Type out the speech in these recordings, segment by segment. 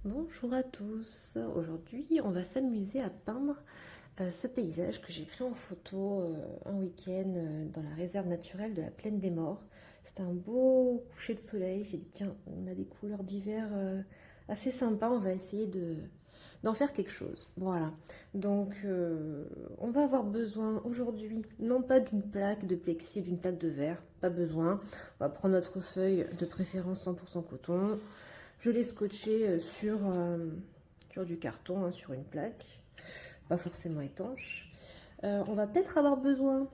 Bonjour à tous. Aujourd'hui, on va s'amuser à peindre ce paysage que j'ai pris en photo un week-end dans la réserve naturelle de la Plaine des Morts. C'était un beau coucher de soleil. J'ai dit, tiens, on a des couleurs d'hiver assez sympas. On va essayer d'en faire quelque chose. Voilà. Donc, on va avoir besoin aujourd'hui, non pas d'une plaque de plexi, d'une plaque de verre, pas besoin. On va prendre notre feuille de préférence 100% coton. Je l'ai scotché sur du carton, hein, sur une plaque, pas forcément étanche. On va peut-être avoir besoin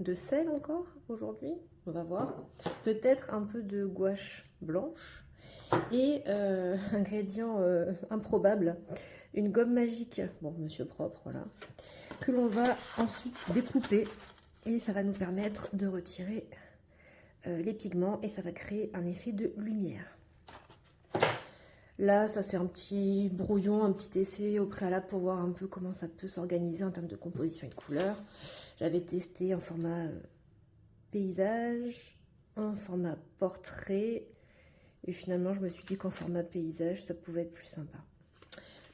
de sel encore aujourd'hui, on va voir. Peut-être un peu de gouache blanche et ingrédient improbable, une gomme magique, bon, monsieur propre, voilà, que l'on va ensuite découper et ça va nous permettre de retirer les pigments et ça va créer un effet de lumière. Là, ça c'est un petit brouillon, un petit essai au préalable pour voir un peu comment ça peut s'organiser en termes de composition et de couleur. J'avais testé en format paysage, en format portrait, et finalement je me suis dit qu'en format paysage, ça pouvait être plus sympa.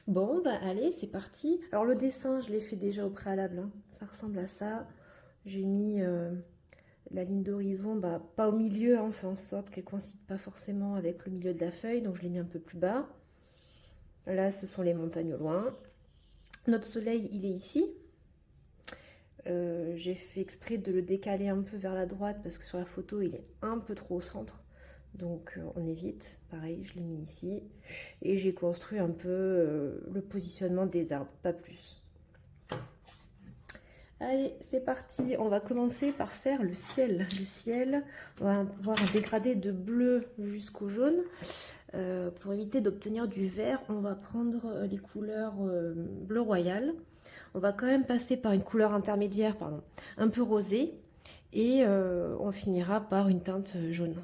Bon, bah allez, c'est parti. Alors le dessin, je l'ai fait déjà au préalable, hein. Ça ressemble à ça. J'ai mis la ligne d'horizon, bah, pas au milieu, hein. On fait en sorte qu'elle ne coïncide pas forcément avec le milieu de la feuille, donc je l'ai mis un peu plus bas. Là, ce sont les montagnes au loin. Notre soleil, il est ici. J'ai fait exprès de le décaler un peu vers la droite parce que sur la photo, il est un peu trop au centre. Donc on évite. Pareil, je l'ai mis ici. Et j'ai construit un peu le positionnement des arbres, pas plus. Allez, c'est parti. On va commencer par faire le ciel. Le ciel, on va avoir un dégradé de bleu jusqu'au jaune. Pour éviter d'obtenir du vert, on va prendre les couleurs bleu royal. On va quand même passer par une couleur intermédiaire, pardon, un peu rosée. Et on finira par une teinte jaune.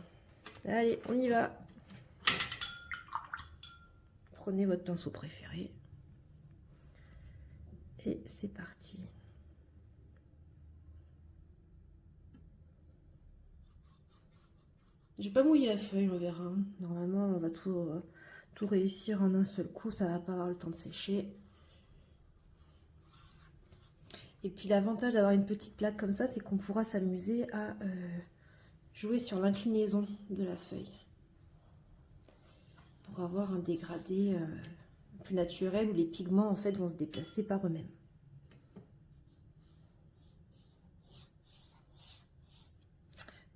Allez, on y va. Prenez votre pinceau préféré. Et c'est parti. J'ai pas mouillé la feuille, on verra. Normalement, on va tout réussir en un seul coup. Ça va pas avoir le temps de sécher. Et puis l'avantage d'avoir une petite plaque comme ça, c'est qu'on pourra s'amuser à jouer sur l'inclinaison de la feuille. Pour avoir un dégradé plus naturel où les pigments en fait vont se déplacer par eux-mêmes.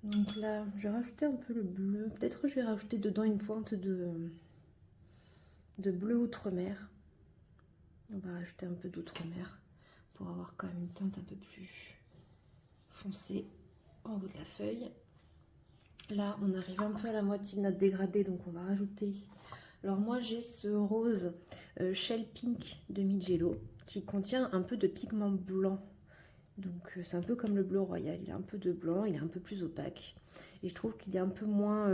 Donc là, je vais rajouter un peu le bleu. Peut-être que je vais rajouter dedans une pointe de bleu outre-mer. On va rajouter un peu d'outre-mer pour avoir quand même une teinte un peu plus foncée en haut de la feuille. Là, on arrive un peu à la moitié de notre dégradé, donc on va rajouter. Alors moi, j'ai ce rose Shell Pink de Mijello qui contient un peu de pigment blanc. Donc c'est un peu comme le bleu royal, il a un peu de blanc, il est un peu plus opaque. Et je trouve qu'il est un peu moins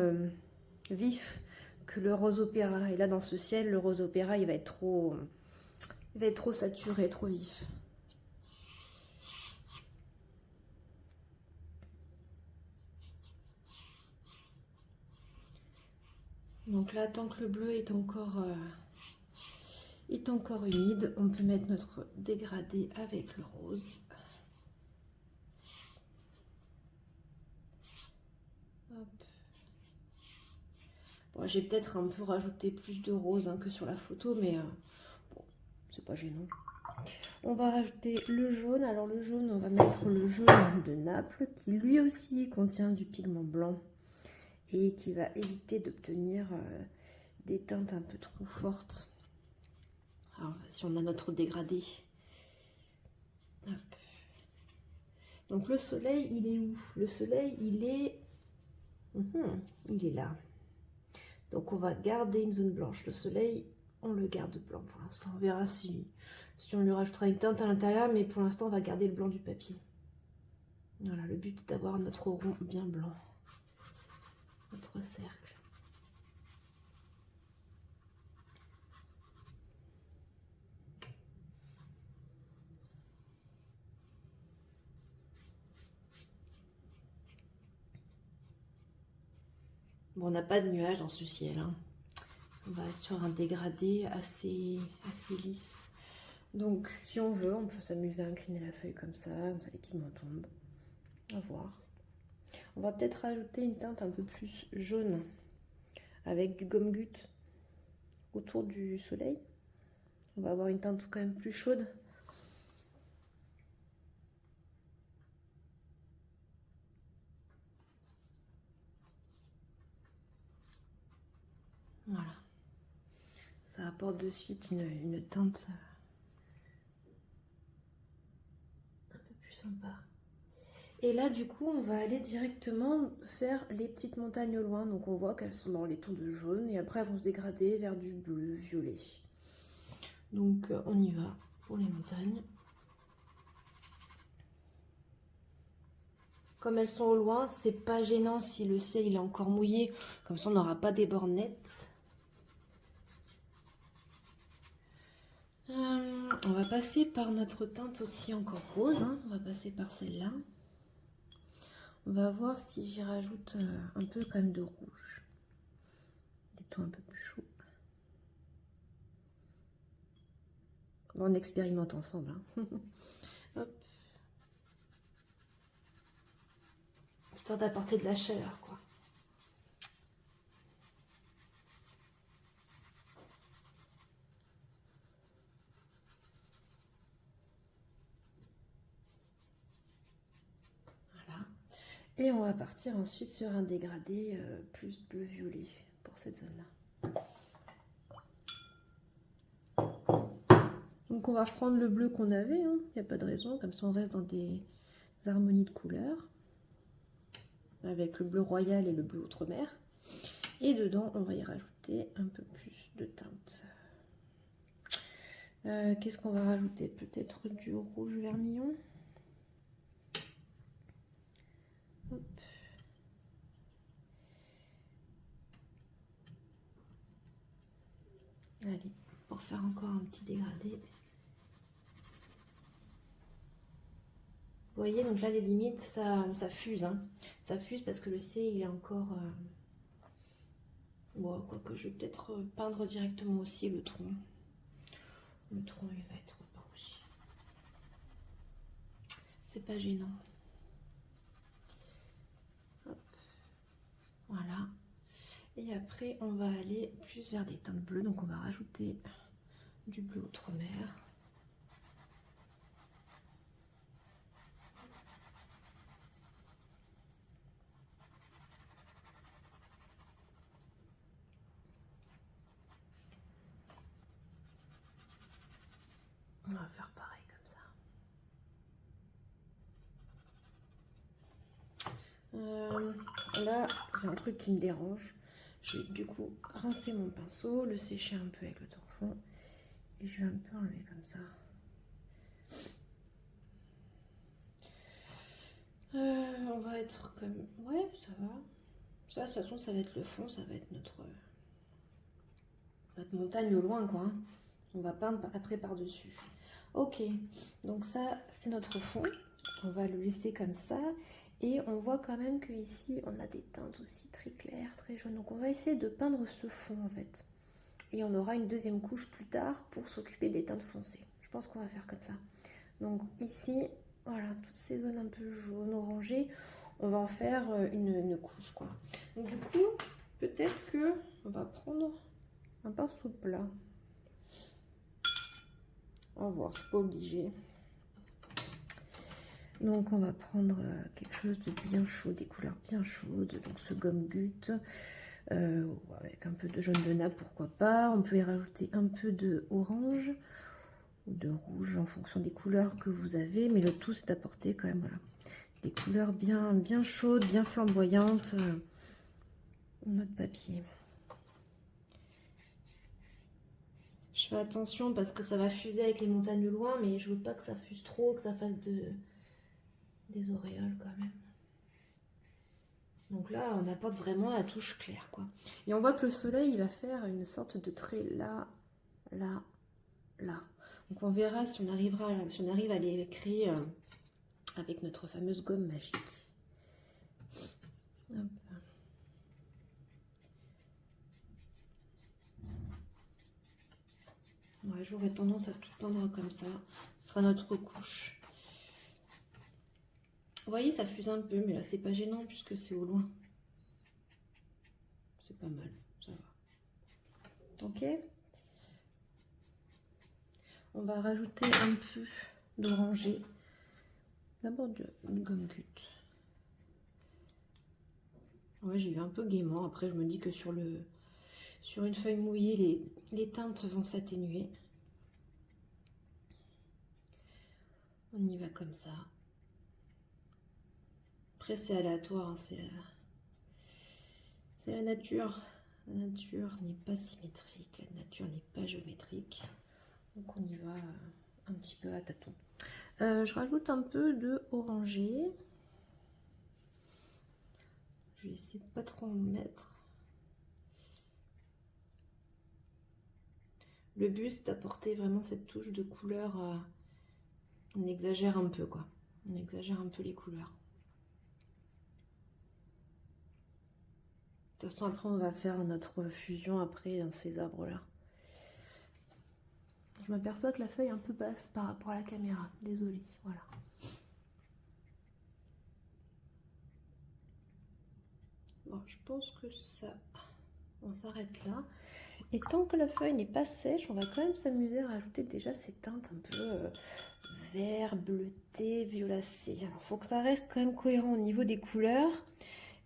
vif que le rose opéra. Et là dans ce ciel, le rose opéra, il va être trop saturé, trop vif. Donc là, tant que le bleu est encore humide, on peut mettre notre dégradé avec le rose. Bon, j'ai peut-être un peu rajouté plus de rose que sur la photo, mais bon, c'est pas gênant. On va rajouter le jaune. Alors le jaune, on va mettre le jaune de Naples, qui lui aussi contient du pigment blanc et qui va éviter d'obtenir des teintes un peu trop fortes. Alors si on a notre dégradé. Hop. Donc le soleil, il est où? Le soleil, il est... il est là. Donc on va garder une zone blanche. Le soleil, on le garde blanc pour l'instant. On verra si on lui rajoutera une teinte à l'intérieur, mais pour l'instant on va garder le blanc du papier. Voilà, le but est d'avoir notre rond bien blanc. Notre cercle. Bon, on n'a pas de nuages dans ce ciel, hein. On va être sur un dégradé assez lisse. Donc, si on veut, on peut s'amuser à incliner la feuille comme ça les pigments tombent. À voir. On va peut-être rajouter une teinte un peu plus jaune avec du gomme goutte autour du soleil. On va avoir une teinte quand même plus chaude. Voilà. Ça apporte de suite une teinte un peu plus sympa. Et là, du coup, on va aller directement faire les petites montagnes au loin. Donc, on voit qu'elles sont dans les tons de jaune. Et après, elles vont se dégrader vers du bleu, violet. Donc, on y va pour les montagnes. Comme elles sont au loin, c'est pas gênant si le ciel il est encore mouillé. Comme ça, on n'aura pas des bords nettes. On va passer par notre teinte aussi encore rose. Hein. On va passer par celle-là. On va voir si j'y rajoute un peu quand même de rouge. Des tons un peu plus chauds. Bon, on expérimente ensemble. Hein. Hop. Histoire d'apporter de la chaleur, quoi. Voilà. Et on va partir ensuite sur un dégradé plus bleu-violet pour cette zone-là. Donc on va reprendre le bleu qu'on avait, il n'y a pas de raison, comme ça on reste dans des harmonies de couleurs. Avec le bleu royal et le bleu outre-mer. Et dedans, on va y rajouter un peu plus de teinte. Qu'est-ce qu'on va rajouter? Peut-être du rouge vermillon. Hop. Allez, pour faire encore un petit dégradé. Vous voyez, donc là, les limites, ça fuse. Hein. Ça fuse parce que le ciel, il est encore... Bon, quoique je vais peut-être peindre directement aussi le tronc. Le tronc, il va être pas aussi. C'est pas gênant. Hop. Voilà. Et après, on va aller plus vers des teintes bleues. Donc, on va rajouter du bleu outre-mer. On va faire pareil comme ça. Là, j'ai un truc qui me dérange. Je vais du coup rincer mon pinceau, le sécher un peu avec le torchon. Et je vais un peu enlever comme ça. On va être comme... Ouais, ça va. Ça, de toute façon, ça va être le fond, ça va être notre montagne au loin, quoi. Hein. On va peindre après par-dessus. Ok, donc ça, c'est notre fond. On va le laisser comme ça. Et on voit quand même qu'ici, on a des teintes aussi très claires, très jaunes. Donc on va essayer de peindre ce fond, en fait. Et on aura une deuxième couche plus tard pour s'occuper des teintes foncées. Je pense qu'on va faire comme ça. Donc ici, voilà, toutes ces zones un peu jaunes, orangées, on va en faire une couche, quoi. Donc du coup, peut-être que on va prendre un pinceau plat. On va voir, c'est pas obligé. Donc on va prendre quelque chose de bien chaud, des couleurs bien chaudes, donc ce gomme goutte, avec un peu de jaune de nappe, pourquoi pas. On peut y rajouter un peu de orange ou de rouge en fonction des couleurs que vous avez, mais le tout c'est d'apporter quand même voilà, des couleurs bien chaudes, bien flamboyantes notre papier. Je fais attention parce que ça va fuser avec les montagnes loin, mais je veux pas que ça fuse trop, que ça fasse des auréoles quand même. Donc là, on apporte vraiment la touche claire, quoi. Et on voit que le soleil, il va faire une sorte de trait là, là, là. Donc on verra si on arrive à les créer avec notre fameuse gomme magique. Hop. j'aurais tendance à tout peindre comme ça. Ce sera notre couche. Vous voyez, ça fuse un peu, mais là, c'est pas gênant puisque c'est au loin. C'est pas mal, ça va. Ok. On va rajouter un peu d'orangé. D'abord du gomme cut. Ouais, j'ai eu un peu gaiement. Après, je me dis que sur une feuille mouillée, les teintes vont s'atténuer. On y va comme ça. Après, c'est aléatoire, hein, c'est la nature. La nature n'est pas symétrique, la nature n'est pas géométrique. Donc on y va un petit peu à tâtons. Je rajoute un peu de orangé. Je vais essayer de pas trop en mettre. Le but, c'est d'apporter vraiment cette touche de couleur. On exagère un peu, quoi. On exagère un peu les couleurs. De toute façon, après, on va faire notre fusion après dans ces arbres-là. Je m'aperçois que la feuille est un peu basse par rapport à la caméra. Désolée, voilà. Bon, je pense que ça... On s'arrête là. Et tant que la feuille n'est pas sèche, on va quand même s'amuser à rajouter déjà ces teintes un peu vert, bleuté, violacé. Alors, il faut que ça reste quand même cohérent au niveau des couleurs.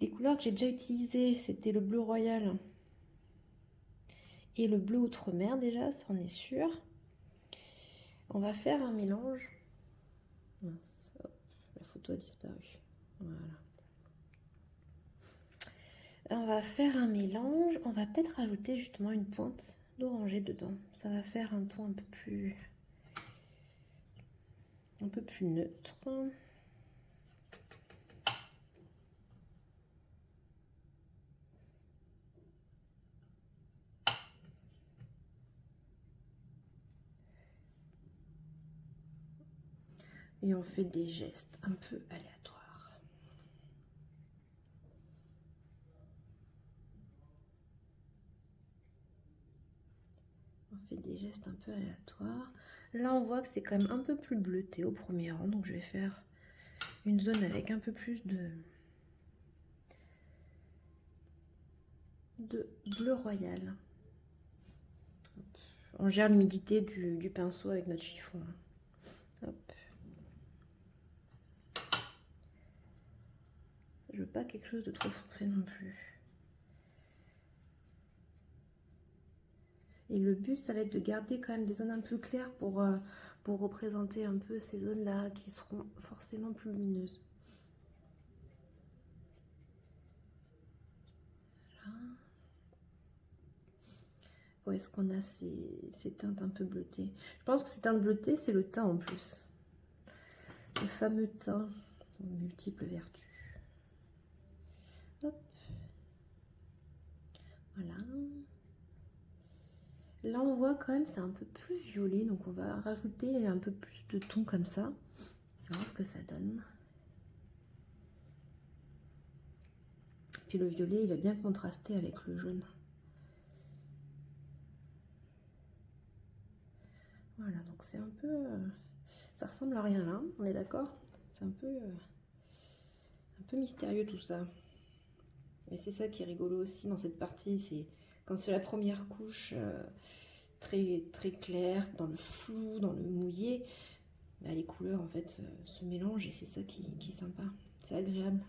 Les couleurs que j'ai déjà utilisées, c'était le bleu royal et le bleu outre-mer déjà, ça en est sûr. On va faire un mélange. Mince, hop, la photo a disparu. Voilà. On va faire un mélange. On va peut-être rajouter justement une pointe d'oranger dedans. Ça va faire un ton un peu plus neutre. Et on fait des gestes un peu aléatoires. On fait des gestes un peu aléatoires. Là, on voit que c'est quand même un peu plus bleuté au premier rang. Donc, je vais faire une zone avec un peu plus de bleu royal. On gère l'humidité du pinceau avec notre chiffon. Hop. Je veux pas quelque chose de trop foncé non plus. Et le but, ça va être de garder quand même des zones un peu claires pour représenter un peu ces zones-là qui seront forcément plus lumineuses. Voilà. Où est-ce qu'on a ces teintes un peu bleutées? Je pense que ces teintes bleutées, c'est le teint en plus. Le fameux teint aux multiples vertus. Hop. Voilà. Là, on voit quand même c'est un peu plus violet, donc on va rajouter un peu plus de ton comme ça. On va voir ce que ça donne. Puis le violet, il va bien contraster avec le jaune. Voilà, donc c'est un peu... ça ressemble à rien là, on est d'accord? C'est un peu mystérieux tout ça. Et c'est ça qui est rigolo aussi dans cette partie, c'est quand c'est la première couche très, très claire, dans le flou, dans le mouillé, bah, les couleurs en fait se mélangent et c'est ça qui est sympa, c'est agréable.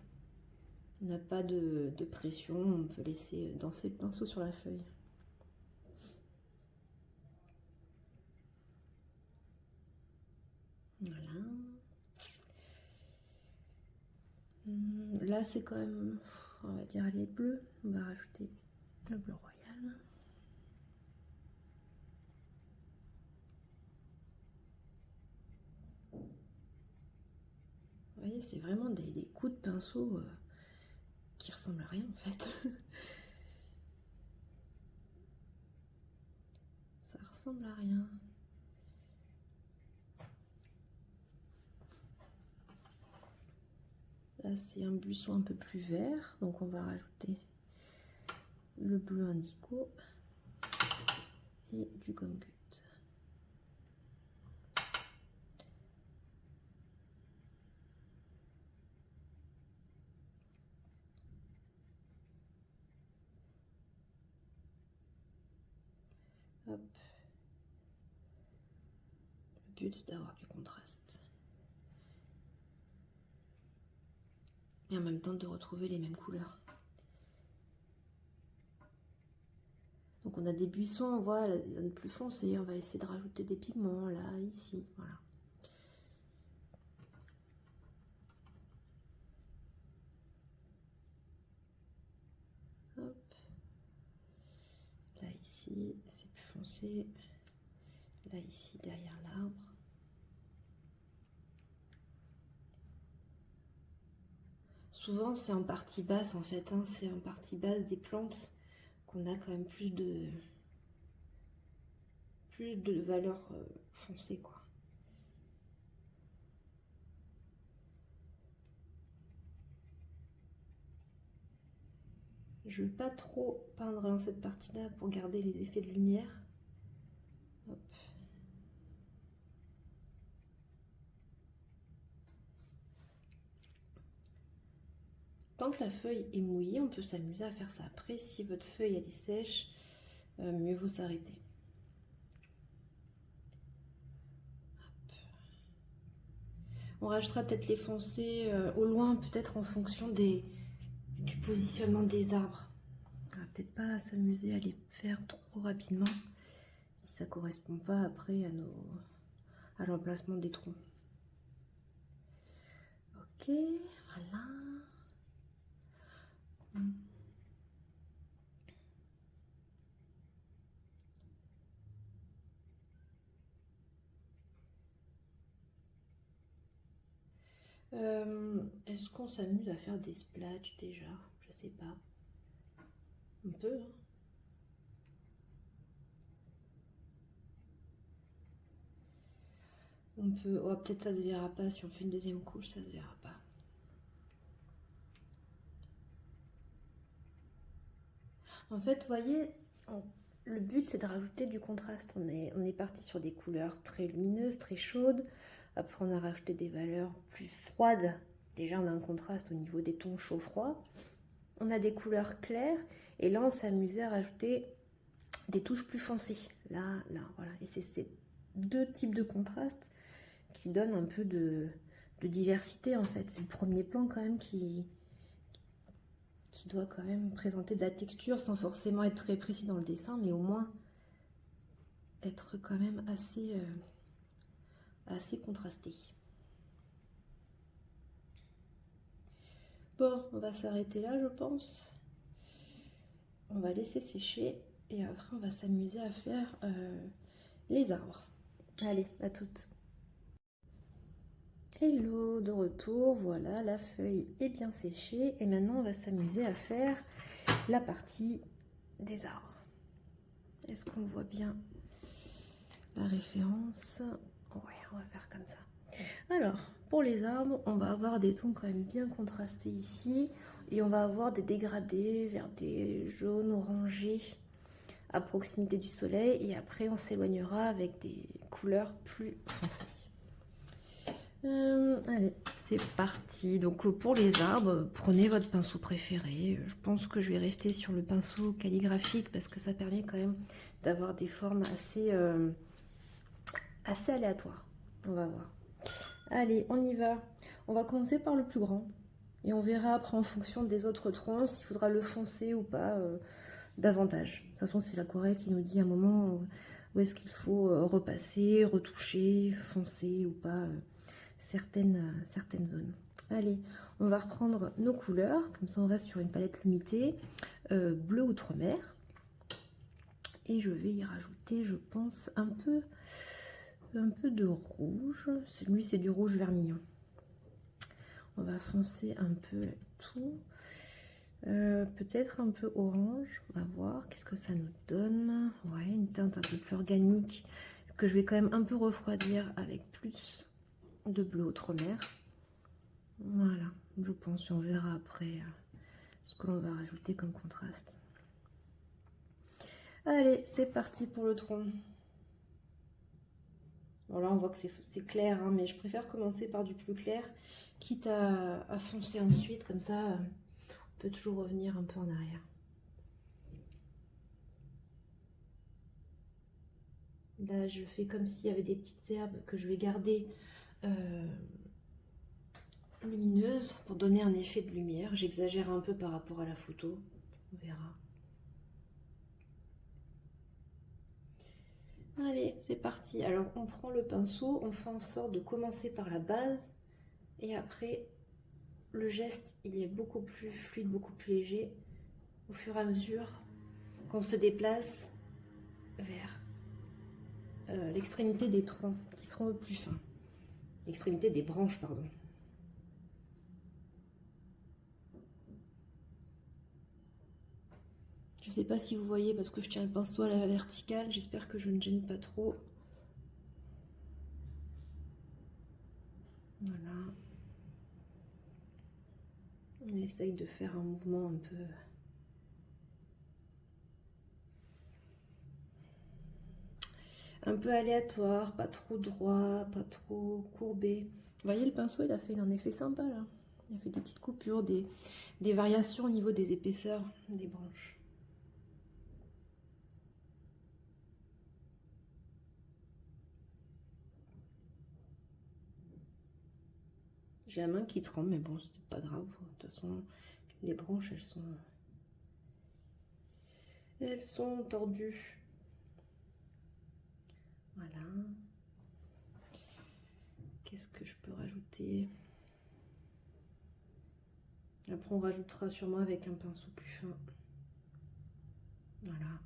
On n'a pas de pression, on peut laisser danser le pinceau sur la feuille. Voilà. Là c'est quand même, on va dire les bleus, on va rajouter le bleu royal. Vous voyez, c'est vraiment des coups de pinceau qui ressemblent à rien en fait. Ça ressemble à rien. Là, c'est un buisson un peu plus vert, donc on va rajouter le bleu indigo et du gomme cut. Hop. Le but, c'est d'avoir du contraste. Et en même temps de retrouver les mêmes couleurs. Donc on a des buissons, on voit les zones plus foncées, on va essayer de rajouter des pigments là, ici, voilà. Hop. Là ici, c'est plus foncé. Là ici, derrière l'arbre. Souvent c'est en partie basse en fait, hein, c'est en partie basse des plantes qu'on a quand même plus de valeur foncée quoi. Je ne veux pas trop peindre dans cette partie-là pour garder les effets de lumière. Hop. Tant que la feuille est mouillée, on peut s'amuser à faire ça. Après, si votre feuille elle est sèche, mieux vaut s'arrêter. On rajoutera peut-être les foncés au loin, peut-être en fonction du positionnement des arbres. On va peut-être pas s'amuser à les faire trop rapidement si ça correspond pas après à l'emplacement des troncs. Ok, voilà. Est-ce qu'on s'amuse à faire des splatchs déjà? Je sais pas. On peut, hein. On peut. Oh, peut-être ça se verra pas. Si on fait une deuxième couche, ça se verra pas. En fait, vous voyez, le but c'est de rajouter du contraste. On est parti sur des couleurs très lumineuses, très chaudes. Après, on a rajouté des valeurs plus froides. Déjà, on a un contraste au niveau des tons chaud-froid. On a des couleurs claires. Et là, on s'amusait à rajouter des touches plus foncées. Là, voilà. Et c'est ces deux types de contrastes qui donnent un peu de diversité, en fait. C'est le premier plan, quand même, qui doit quand même présenter de la texture sans forcément être très précis dans le dessin, mais au moins être quand même assez contrasté. Bon, on va s'arrêter là, je pense. On va laisser sécher et après on va s'amuser à faire les arbres. Allez, à toutes. Hello, de retour, voilà, la feuille est bien séchée et maintenant on va s'amuser à faire la partie des arbres. Est-ce qu'on voit bien la référence? Ouais, on va faire comme ça. Alors, pour les arbres, on va avoir des tons quand même bien contrastés ici et on va avoir des dégradés vers des jaunes orangés à proximité du soleil et après on s'éloignera avec des couleurs plus foncées. Allez, c'est parti. Donc pour les arbres, prenez votre pinceau préféré. Je pense que je vais rester sur le pinceau calligraphique parce que ça permet quand même d'avoir des formes assez aléatoires. On va voir. Allez, on y va. On va commencer par le plus grand. Et on verra après en fonction des autres troncs s'il faudra le foncer ou pas davantage. De toute façon, c'est l'aquarelle qui nous dit à un moment où est-ce qu'il faut repasser, retoucher, foncer ou pas certaines zones. Allez, on va reprendre nos couleurs. Comme ça, on reste sur une palette limitée. Bleu outre-mer. Et je vais y rajouter, je pense, un peu de rouge. Lui, c'est du rouge vermillon. On va foncer un peu tout. Peut-être un peu orange. On va voir qu'est-ce que ça nous donne. Ouais, une teinte un peu plus organique que je vais quand même un peu refroidir avec plus de bleu outre-mer. Voilà, je pense. On verra après ce que l'on va rajouter comme contraste. Allez, c'est parti pour le tronc. Bon, là, on voit que c'est clair, hein, mais je préfère commencer par du plus clair, quitte à foncer ensuite, comme ça, on peut toujours revenir un peu en arrière. Là, je fais comme s'il y avait des petites herbes que je vais garder lumineuses pour donner un effet de lumière. J'exagère un peu par rapport à la photo, on verra. Allez, c'est parti. Alors, on prend le pinceau, on fait en sorte de commencer par la base et après, le geste, il est beaucoup plus fluide, beaucoup plus léger au fur et à mesure qu'on se déplace vers l'extrémité des troncs qui seront plus fins. L'extrémité des branches, pardon. Je ne sais pas si vous voyez parce que je tiens le pinceau à la verticale. J'espère que je ne gêne pas trop. Voilà. On essaye de faire un mouvement un peu aléatoire, pas trop droit, pas trop courbé. Vous voyez, le pinceau, il a fait un effet sympa là. Il a fait des petites coupures, des variations au niveau des épaisseurs des branches. J'ai la main qui tremble, mais bon, c'est pas grave. De toute façon, les branches, elles sont tordues. Voilà. Qu'est-ce que je peux rajouter? Après, on rajoutera sûrement avec un pinceau plus fin. Voilà.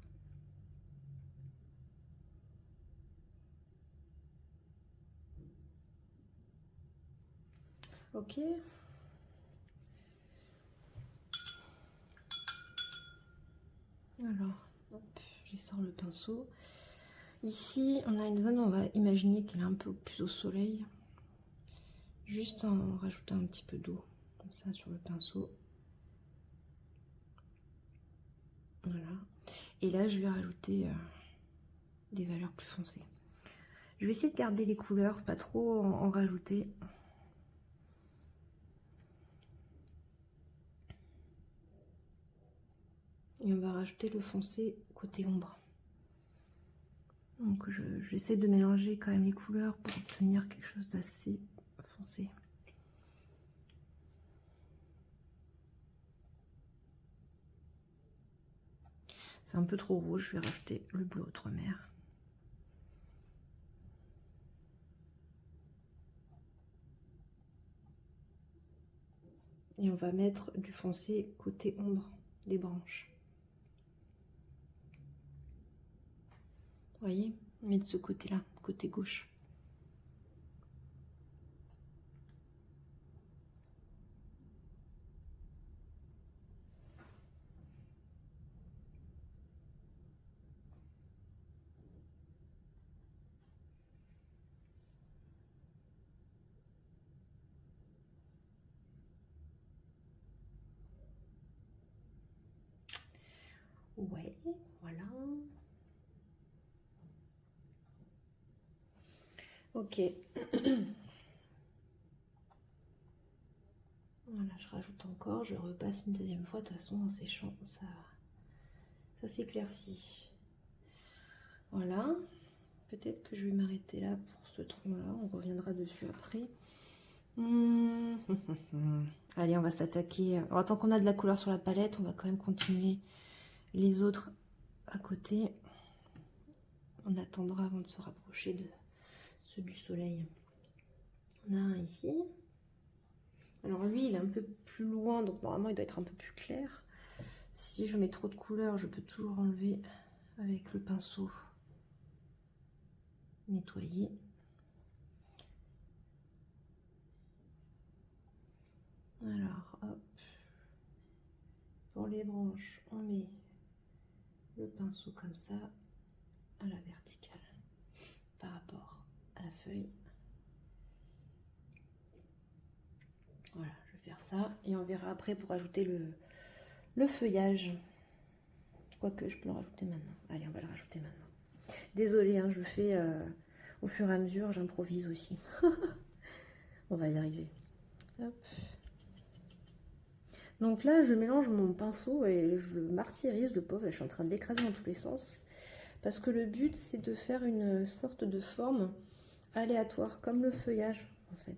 Ok. Alors, hop, je sors le pinceau. Ici, on a une zone où on va imaginer qu'elle est un peu plus au soleil. Juste en rajoutant un petit peu d'eau, comme ça, sur le pinceau. Voilà. Et là, je vais rajouter des valeurs plus foncées. Je vais essayer de garder les couleurs, pas trop en rajouter. Et on va rajouter le foncé côté ombre. Donc j'essaie de mélanger quand même les couleurs pour obtenir quelque chose d'assez foncé. C'est un peu trop rouge, je vais rajouter le bleu outre-mer. Et on va mettre du foncé côté ombre des branches. Vous voyez, on met de ce côté-là, côté gauche. Ouais, voilà. Ok. Voilà, je rajoute encore, je repasse une deuxième fois. De toute façon, en séchant, ça s'éclaircit. Voilà. Peut-être que je vais m'arrêter là pour ce tronc-là. On reviendra dessus après. Allez, on va s'attaquer. Alors, tant qu'on a de la couleur sur la palette, on va quand même continuer les autres à côté. On attendra avant de se rapprocher de ceux du soleil. On a un ici. Alors lui, il est un peu plus loin, donc normalement il doit être un peu plus clair. Si je mets trop de couleurs, je peux toujours enlever avec le pinceau. Nettoyer. Alors, hop. Pour les branches, on met le pinceau comme ça, à la verticale, par rapport à la feuille. Voilà, je vais faire ça. Et on verra après pour ajouter le feuillage. Quoique, je peux le rajouter maintenant. Allez, on va le rajouter maintenant. Désolée, hein, je le fais au fur et à mesure, j'improvise aussi. On va y arriver. Hop. Donc là, je mélange mon pinceau et je le martyrise, le pauvre. Je suis en train de l'écraser dans tous les sens. parce que le but c'est de faire une sorte de forme aléatoire, comme le feuillage en fait.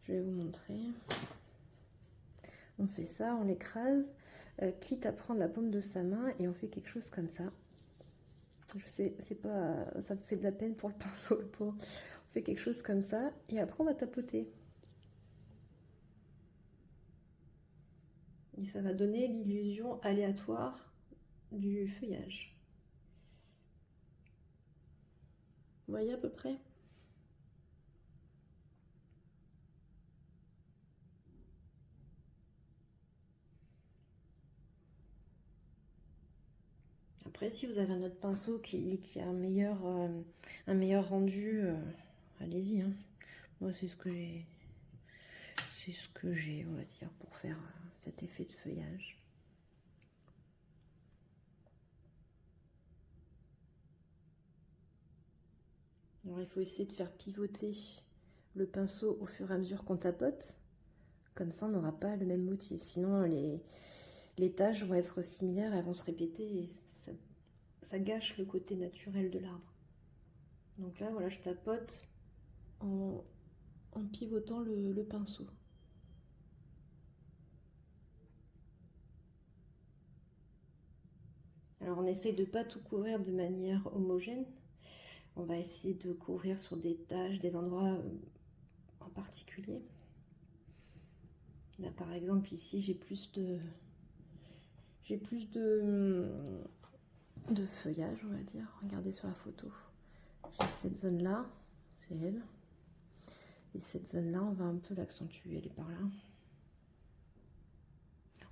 Je vais vous montrer. On fait ça, on l'écrase, quitte à prendre la paume de sa main et on fait quelque chose comme ça. Je sais, c'est pas, ça me fait de la peine pour le pinceau, le pauvre. On fait quelque chose comme ça et après on va tapoter. Et ça va donner l'illusion aléatoire du feuillage. Vous voyez à peu près? Après, si vous avez un autre pinceau qui a un meilleur rendu, allez-y, hein. Moi, c'est ce que j'ai. C'est ce que j'ai, on va dire, pour faire cet effet de feuillage. Alors, il faut essayer de faire pivoter le pinceau au fur et à mesure qu'on tapote. Comme ça, on n'aura pas le même motif. Sinon, les tâches vont être similaires, elles vont se répéter et ça gâche le côté naturel de l'arbre. Donc là, voilà, je tapote en pivotant le pinceau. Alors on essaye de ne pas tout couvrir de manière homogène. On va essayer de couvrir sur des taches, des endroits en particulier. Là par exemple ici j'ai plus de feuillage, on va dire. Regardez sur la photo. J'ai cette zone là, c'est elle. Et cette zone là on va un peu l'accentuer, elle est par là.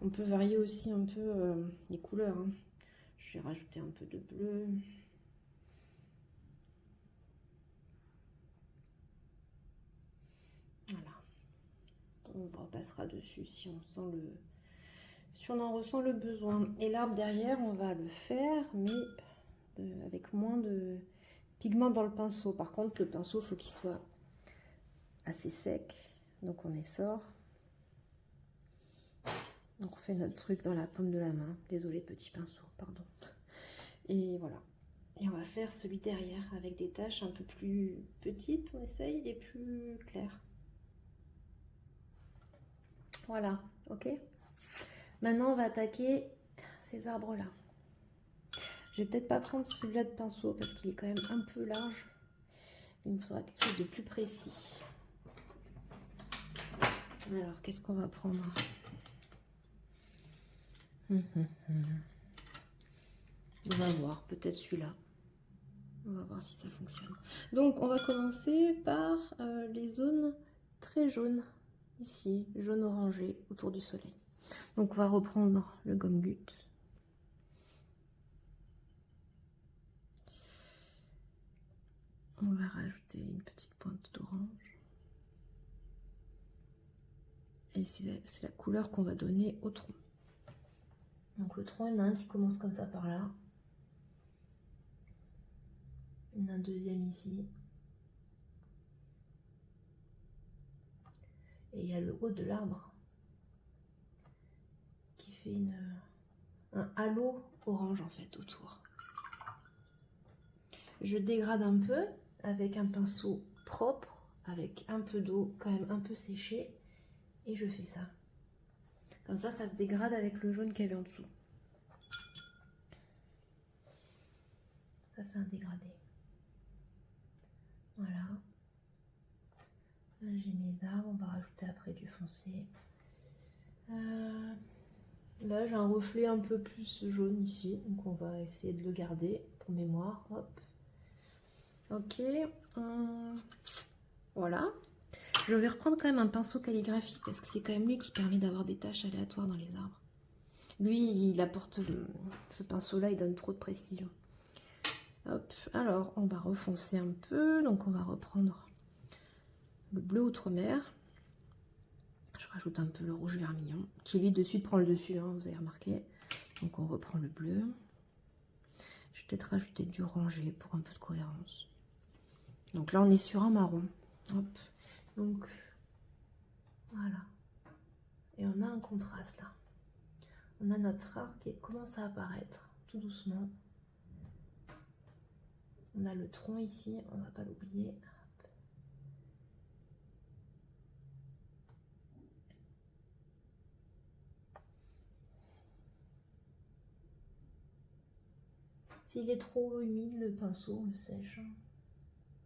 On peut varier aussi un peu les couleurs, hein. Je vais rajouter un peu de bleu. Voilà. On repassera dessus si on sent si on en ressent le besoin. Et l'arbre derrière, on va le faire, mais avec moins de pigments dans le pinceau. Par contre, le pinceau, il faut qu'il soit assez sec. Donc on essore. Donc on fait notre truc dans la paume de la main. Désolé, petit pinceau, pardon. Et voilà. Et on va faire celui derrière avec des taches un peu plus petites, on essaye, et plus claires. Voilà, ok. Maintenant, on va attaquer ces arbres-là. Je vais peut-être pas prendre celui-là de pinceau parce qu'il est quand même un peu large. Il me faudra quelque chose de plus précis. Alors, qu'est-ce qu'on va prendre? On va voir, peut-être celui-là. On va voir si ça fonctionne. Donc, on va commencer par les zones très jaunes. Ici, jaune orangé autour du soleil. Donc, on va reprendre le gomme-goutte. On va rajouter une petite pointe d'orange. Et c'est la couleur qu'on va donner au tronc. Donc le tronc, il y en a un qui commence comme ça par là. Il y en a un deuxième ici. Et il y a le haut de l'arbre qui fait un halo orange en fait autour. Je dégrade un peu avec un pinceau propre, avec un peu d'eau quand même un peu séchée. Et je fais ça. Comme ça se dégrade avec le jaune qu'il y avait en dessous. Ça fait un dégradé. Voilà. Là j'ai mes arbres, on va rajouter après du foncé. Là j'ai un reflet un peu plus jaune ici, donc on va essayer de le garder pour mémoire. Hop. Ok. Voilà. Je vais reprendre quand même un pinceau calligraphique parce que c'est quand même lui qui permet d'avoir des taches aléatoires dans les arbres. Lui, il apporte ce pinceau-là, il donne trop de précision. Hop. Alors, on va refoncer un peu. Donc, on va reprendre le bleu outre-mer. Je rajoute un peu le rouge vermillon, qui lui de suite prend le dessus, hein, vous avez remarqué. Donc, on reprend le bleu. Je vais peut-être rajouter du orangé pour un peu de cohérence. Donc là, on est sur un marron. Hop. Donc, voilà. Et on a un contraste là. On a notre arbre qui commence à apparaître. tout doucement. On a le tronc ici, on ne va pas l'oublier. S'il est trop humide, le pinceau, on le sèche.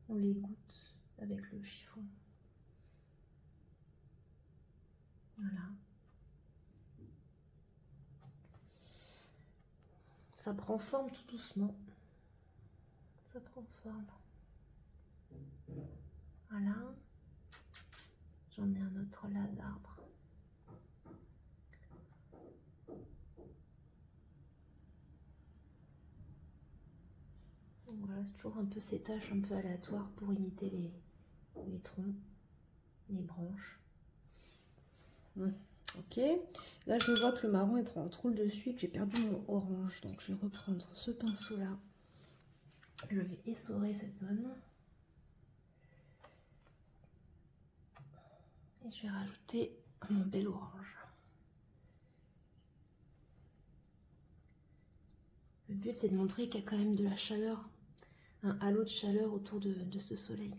On l'égoutte avec le chiffon. Voilà. Ça prend forme tout doucement. Ça prend forme. Voilà. J'en ai un autre là d'arbre. Voilà, c'est toujours un peu ces taches un peu aléatoires pour imiter les troncs, les branches. Ok, là je vois que le marron il prend trop le dessus et que j'ai perdu mon orange. Donc je vais reprendre ce pinceau là. Je vais essorer cette zone. Et je vais rajouter mon bel orange. Le but c'est de montrer qu'il y a quand même de la chaleur, un halo de chaleur autour de ce soleil.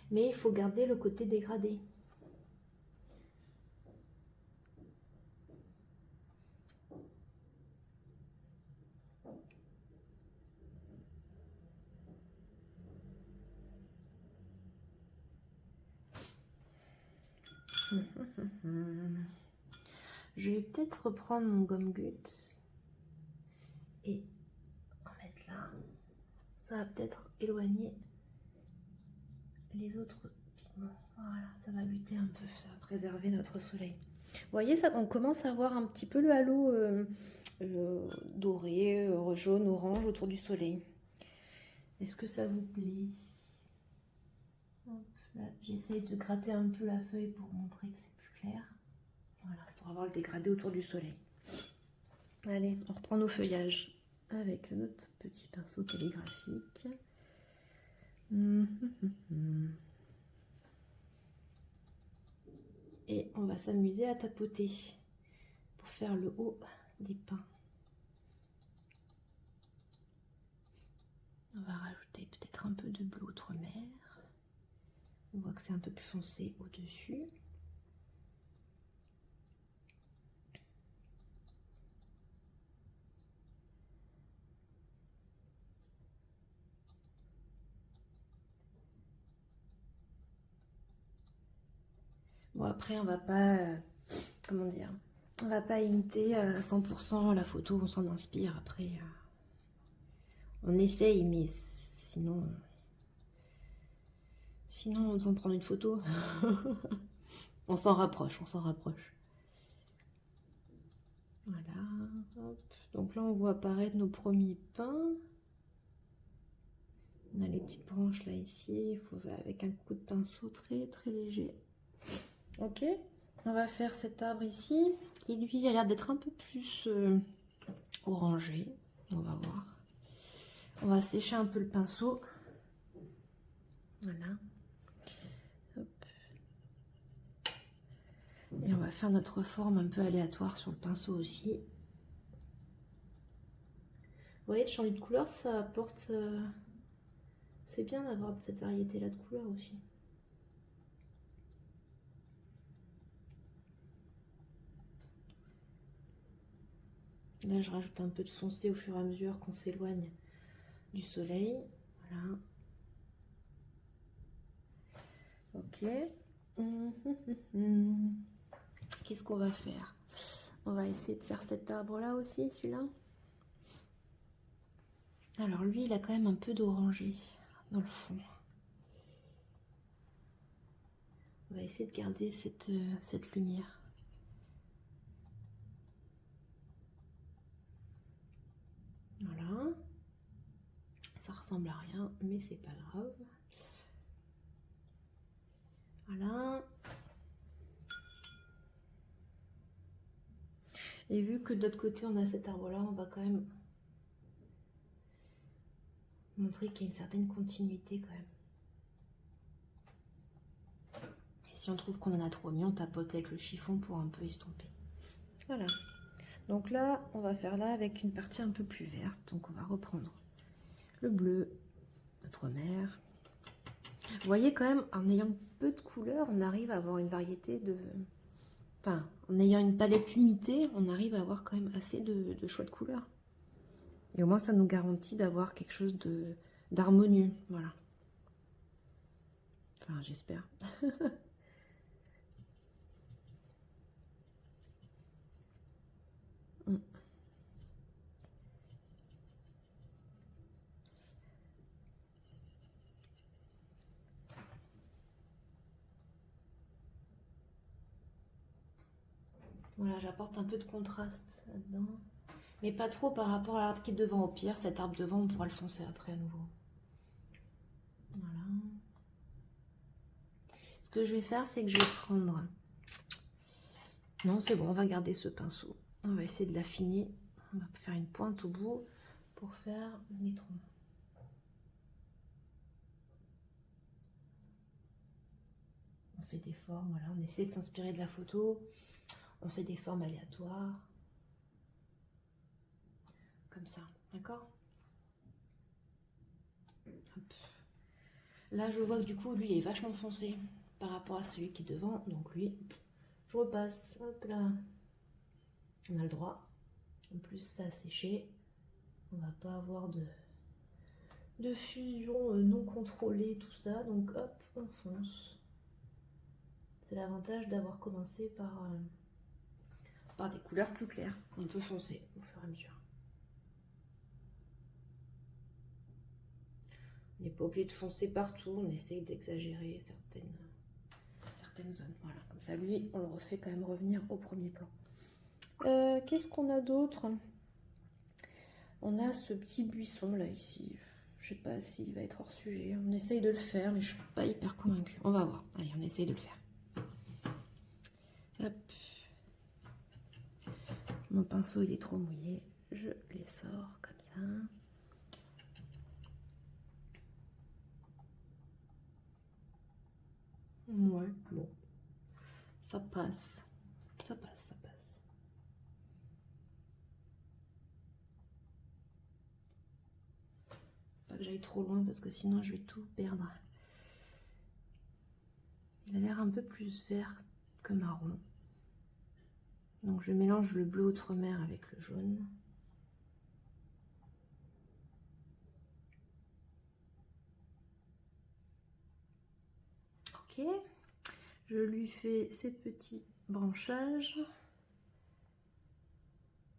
Mais il faut garder le côté dégradé. Je vais peut-être reprendre mon gomme-goutte et en mettre là. Ça va peut-être éloigner les autres pigments. Voilà, ça va lutter un peu, ça va préserver notre soleil. Vous voyez, ça, on commence à voir un petit peu le halo doré, jaune, orange autour du soleil. Est-ce que ça vous plaît? J'essaye de gratter un peu la feuille pour montrer que c'est plus clair. Voilà, pour avoir le dégradé autour du soleil. Allez, on reprend nos feuillages avec notre petit pinceau calligraphique. Et on va s'amuser à tapoter pour faire le haut des pins. On va rajouter peut-être un peu de bleu outre-mer. On voit que c'est un peu plus foncé au-dessus. Bon, après, on va pas, comment dire, on va pas imiter à 100% la photo, on s'en inspire. Après, on essaye, mais sinon on s'en prend une photo. On s'en rapproche, on s'en rapproche. Voilà, hop. Donc là, on voit apparaître nos premiers pins. On a les petites branches là ici, il faut avec un coup de pinceau très très léger. Ok, on va faire cet arbre ici, qui lui a l'air d'être un peu plus orangé. On va voir. On va sécher un peu le pinceau. Voilà. Hop. Et on va faire notre forme un peu aléatoire sur le pinceau aussi. Vous voyez, de changer de couleur, ça apporte... c'est bien d'avoir cette variété-là de couleurs aussi. Là, je rajoute un peu de foncé au fur et à mesure qu'on s'éloigne du soleil. Voilà. Ok. Qu'est-ce qu'on va faire? On va essayer de faire cet arbre-là aussi, celui-là. Alors lui, il a quand même un peu d'orangé dans le fond. On va essayer de garder cette lumière. Voilà. Ça ressemble à rien, mais c'est pas grave. Voilà. Et vu que de l'autre côté, on a cet arbre-là, on va quand même montrer qu'il y a une certaine continuité quand même. Et si on trouve qu'on en a trop mis, on tapote avec le chiffon pour un peu estomper. Voilà. Donc là, on va faire là avec une partie un peu plus verte. Donc on va reprendre le bleu, notre mer. Vous voyez quand même, en ayant peu de couleurs, on arrive à avoir une variété de... Enfin, en ayant une palette limitée, on arrive à avoir quand même assez de choix de couleurs. Et au moins, ça nous garantit d'avoir quelque chose d'harmonieux. Voilà. Enfin, j'espère. Mm. Voilà, j'apporte un peu de contraste là-dedans. Mais pas trop par rapport à l'arbre qui est devant. Au pire, cet arbre devant, on pourra le foncer après à nouveau. Voilà. Ce que je vais faire, c'est que je vais prendre... Non, c'est bon, on va garder ce pinceau. On va essayer de l'affiner. On va faire une pointe au bout pour faire les troncs. On fait des formes, voilà, on essaie de s'inspirer de la photo. On fait des formes aléatoires. Comme ça, d'accord? Là, je vois que du coup, lui, il est vachement foncé par rapport à celui qui est devant. Donc lui, je repasse. Hop là. On a le droit. En plus, ça a séché. On va pas avoir de fusion non contrôlée, tout ça. Donc hop, on fonce. C'est l'avantage d'avoir commencé par des couleurs plus claires. On peut foncer au fur et à mesure. On n'est pas obligé de foncer partout. On essaye d'exagérer certaines zones. Voilà, comme ça, lui, on le refait quand même revenir au premier plan. Qu'est-ce qu'on a d'autre? On a ce petit buisson là ici. Je sais pas s'il va être hors sujet. On essaye de le faire, mais je suis pas hyper convaincue. On va voir. Allez, on essaye de le faire. Hop. Mon pinceau il est trop mouillé. Je les sors comme ça. Ouais, bon. Ça passe. Ça passe, ça passe. Pas que j'aille trop loin parce que sinon je vais tout perdre. Il a l'air un peu plus vert que marron. Donc je mélange le bleu outre-mer avec le jaune. Ok. Je lui fais ces petits branchages.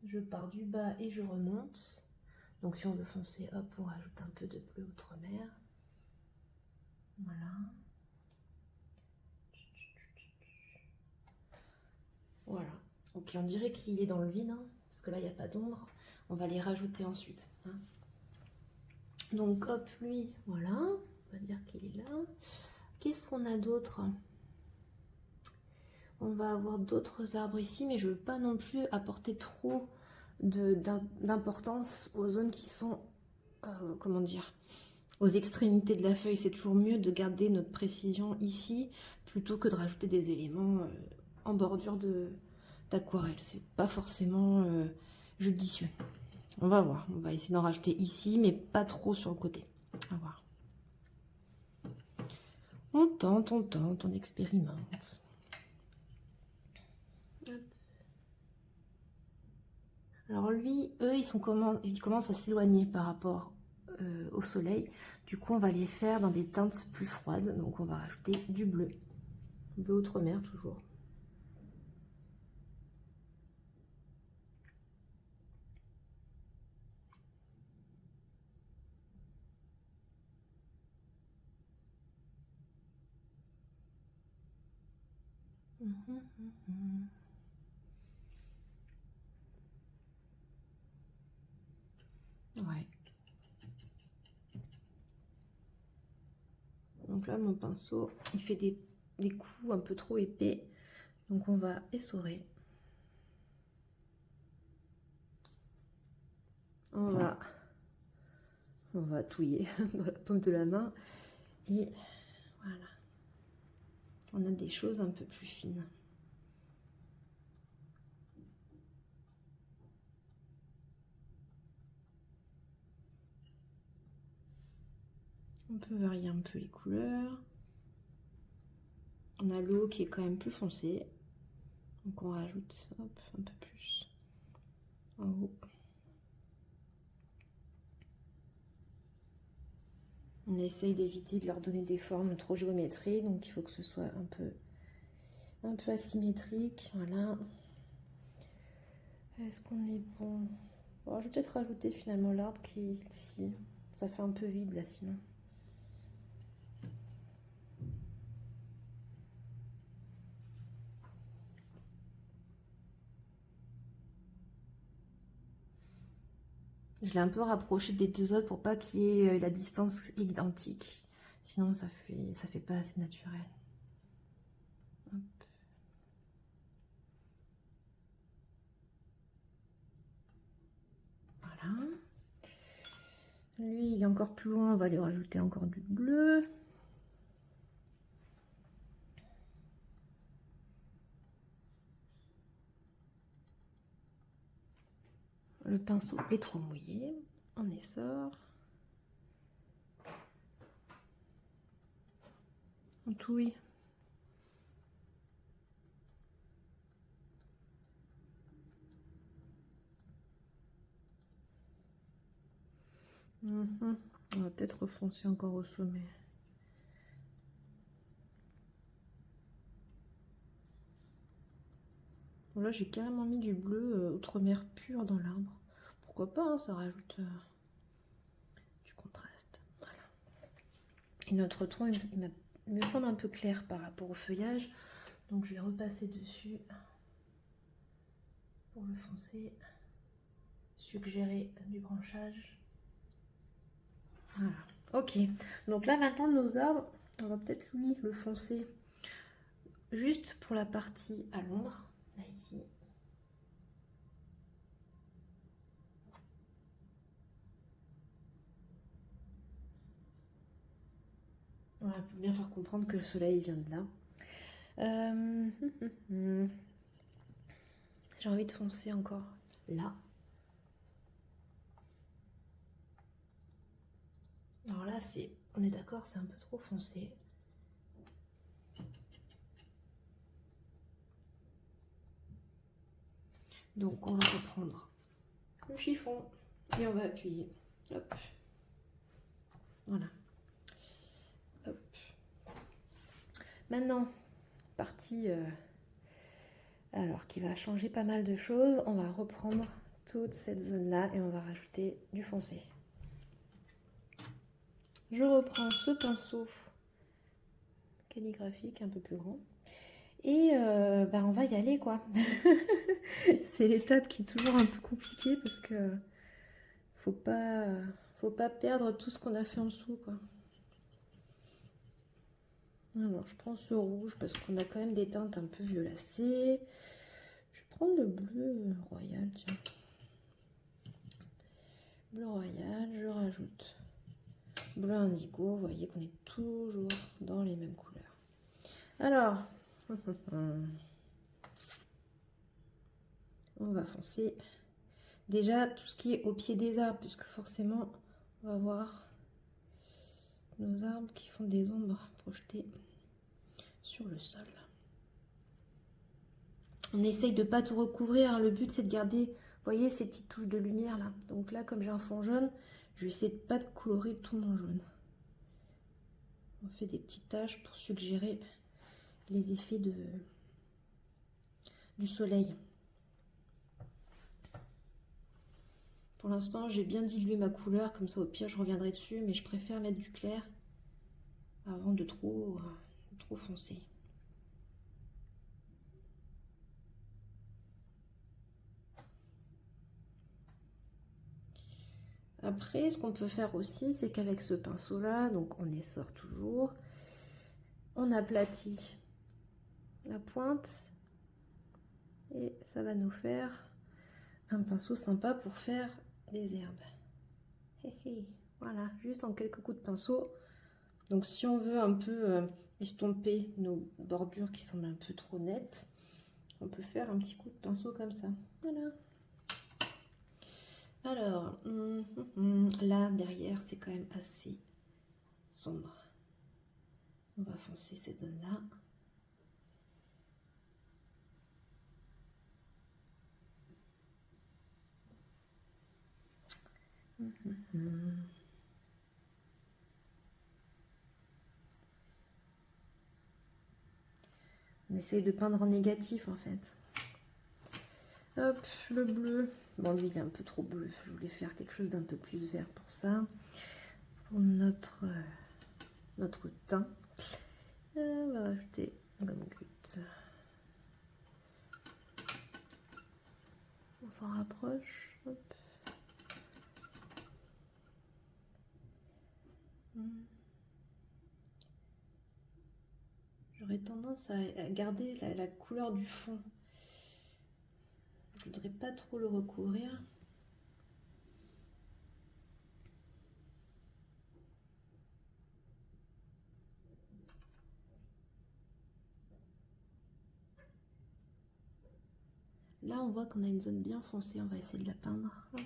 Je pars du bas et je remonte. Donc si on veut foncer, hop, on rajoute un peu de bleu outre-mer. Voilà. Voilà. Ok, on dirait qu'il est dans le vide, hein, parce que là, il n'y a pas d'ombre. On va les rajouter ensuite. Hein. Donc hop, lui, voilà. On va dire qu'il est là. Qu'est-ce qu'on a d'autre? On va avoir d'autres arbres ici, mais je ne veux pas non plus apporter trop d'importance aux zones qui sont, comment dire, aux extrémités de la feuille. C'est toujours mieux de garder notre précision ici, plutôt que de rajouter des éléments en bordure d'aquarelle. C'est pas forcément judicieux. On va voir, on va essayer d'en rajouter ici, mais pas trop sur le côté. On va voir. On tente, on expérimente. Alors lui, eux, ils commencent à s'éloigner par rapport au soleil. Du coup, on va les faire dans des teintes plus froides. Donc, on va rajouter du bleu. Bleu outre-mer, toujours. Ouais. Donc là, mon pinceau, il fait des coups un peu trop épais. Donc, on va essorer. On va touiller dans la paume de la main. Et voilà. On a des choses un peu plus fines. On peut varier un peu les couleurs. On a l'eau qui est quand même plus foncée. Donc on rajoute hop, un peu plus en haut. On essaye d'éviter de leur donner des formes trop géométriques, donc il faut que ce soit un peu asymétrique. Voilà. Est-ce qu'on est bon? Oh, je vais peut-être rajouter finalement l'arbre qui est ici. Ça fait un peu vide là sinon. Je l'ai un peu rapproché des deux autres pour pas qu'il y ait la distance identique. Sinon ça fait pas assez naturel. Hop. Voilà. Lui il est encore plus loin, on va lui rajouter encore du bleu. Le pinceau est trop mouillé, on essore. On touille. On va peut-être refoncer encore au sommet. Bon, là j'ai carrément mis du bleu outre-mer pur dans l'arbre. Pourquoi pas, hein, ça rajoute du contraste. Voilà. Et notre ton il me semble un peu clair par rapport au feuillage. Donc je vais repasser dessus pour le foncer. Suggérer du branchage. Voilà. Ok. Donc là maintenant nos arbres, on va peut-être lui le foncer juste pour la partie à l'ombre. Là ici. Voilà, pour bien faire comprendre que le soleil vient de là. J'ai envie de foncer encore là. Alors là, on est d'accord, c'est un peu trop foncé. Donc on va reprendre le chiffon et on va appuyer. Hop. Voilà. Hop. Maintenant, partie alors qui va changer pas mal de choses. On va reprendre toute cette zone-là et on va rajouter du foncé. Je reprends ce pinceau calligraphique un peu plus grand. Et on va y aller quoi. C'est l'étape qui est toujours un peu compliquée parce que faut pas perdre tout ce qu'on a fait en dessous quoi. Alors je prends ce rouge parce qu'on a quand même des teintes un peu violacées. Je vais prendre le bleu royal, tiens. Bleu royal, je rajoute bleu indigo. Vous voyez qu'on est toujours dans les mêmes couleurs. Alors, on va foncer. Déjà, tout ce qui est au pied des arbres, puisque forcément, on va voir nos arbres qui font des ombres projetées sur le sol. On essaye de ne pas tout recouvrir. Le but, c'est de garder, vous voyez, ces petites touches de lumière là. Donc là, comme j'ai un fond jaune, je vais essayer de pas de colorer tout mon jaune. On fait des petites taches pour suggérer les effets du soleil. Pour l'instant, j'ai bien dilué ma couleur, comme ça au pire je reviendrai dessus, mais je préfère mettre du clair avant de trop foncer. Après, ce qu'on peut faire aussi, c'est qu'avec ce pinceau-là, donc on essore toujours, on aplatit la pointe et ça va nous faire un pinceau sympa pour faire des herbes. Voilà, juste en quelques coups de pinceau. Donc si on veut un peu estomper nos bordures qui semblent un peu trop nettes, on peut faire un petit coup de pinceau comme ça. Voilà. Alors, là derrière c'est quand même assez sombre. On va foncer cette zone-là. On essaye de peindre en négatif en fait. Hop, le bleu. Bon, lui, il est un peu trop bleu. Je voulais faire quelque chose d'un peu plus vert pour ça. Pour notre teint. On va rajouter gomme goutte. On s'en rapproche. Hop. J'aurais tendance à garder la couleur du fond. Je voudrais pas trop le recouvrir. Là, on voit qu'on a une zone bien foncée. On va essayer de la peindre. Hop.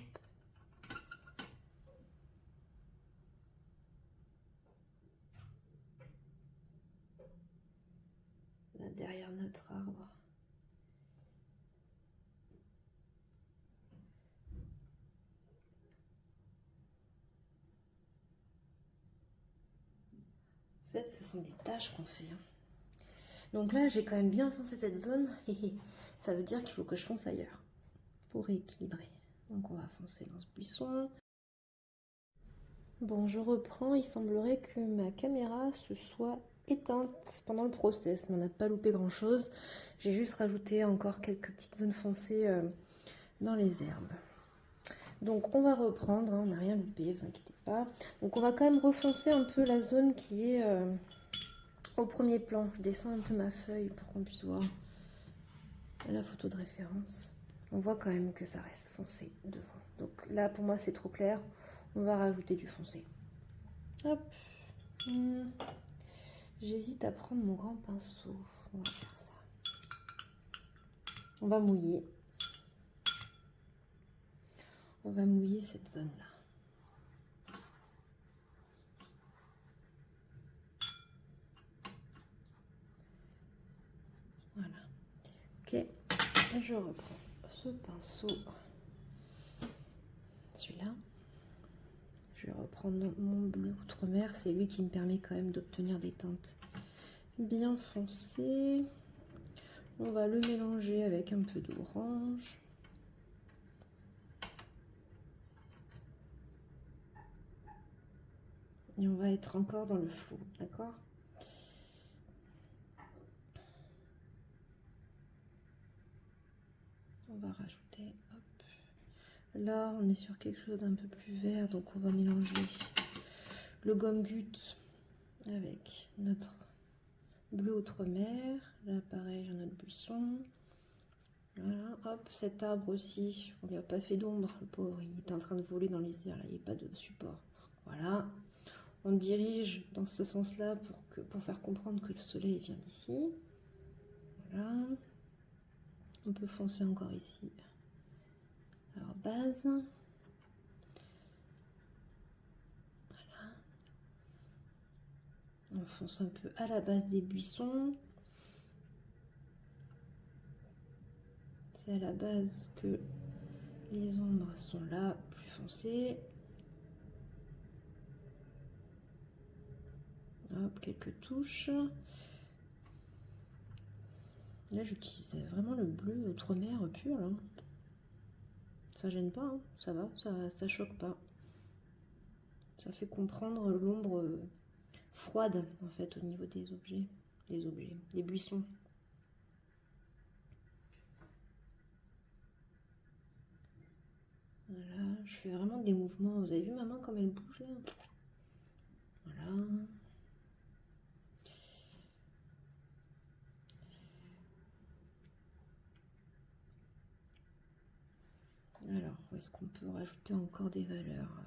Là, derrière notre arbre. En fait, ce sont des tâches qu'on fait. Donc là, j'ai quand même bien foncé cette zone. Ça veut dire qu'il faut que je fonce ailleurs pour rééquilibrer. Donc on va foncer dans ce buisson. Bon, je reprends. Il semblerait que ma caméra se soit éteinte pendant le process, mais on n'a pas loupé grand chose. J'ai juste rajouté encore quelques petites zones foncées dans les herbes. Donc on va reprendre, hein, on n'a rien loupé, vous inquiétez pas. Donc on va quand même refoncer un peu la zone qui est au premier plan. Je descends un peu ma feuille pour qu'on puisse voir la photo de référence. On voit quand même que ça reste foncé devant. Donc là pour moi c'est trop clair, on va rajouter du foncé. Hop. J'hésite à prendre mon grand pinceau. On va faire ça. On va mouiller. On va mouiller cette zone-là. Voilà. Ok. Je reprends ce pinceau. Celui-là. Je vais reprendre mon bleu outre-mer. C'est lui qui me permet quand même d'obtenir des teintes bien foncées. On va le mélanger avec un peu d'orange. Et on va être encore dans le flou, d'accord? On va rajouter, hop. Là, on est sur quelque chose d'un peu plus vert, donc on va mélanger le gomme goutte avec notre bleu outre-mer. Là, pareil, j'ai notre buisson. Voilà, hop, cet arbre aussi, on lui a pas fait d'ombre, le pauvre, il est en train de voler dans les airs, là, il n'y a pas de support. Voilà, on dirige dans ce sens-là pour faire comprendre que le soleil vient d'ici. Voilà, on peut foncer encore ici. Alors, base. Voilà. On fonce un peu à la base des buissons. C'est à la base que les ombres sont là, plus foncées. Hop, quelques touches. Là, j'utilise vraiment le bleu outre-mer pur. Là. Ça gêne pas, hein. Ça va, ça choque pas. Ça fait comprendre l'ombre froide, en fait, au niveau des objets, des buissons. Voilà, je fais vraiment des mouvements. Vous avez vu ma main comme elle bouge là? Voilà. Alors, où est-ce qu'on peut rajouter encore des valeurs?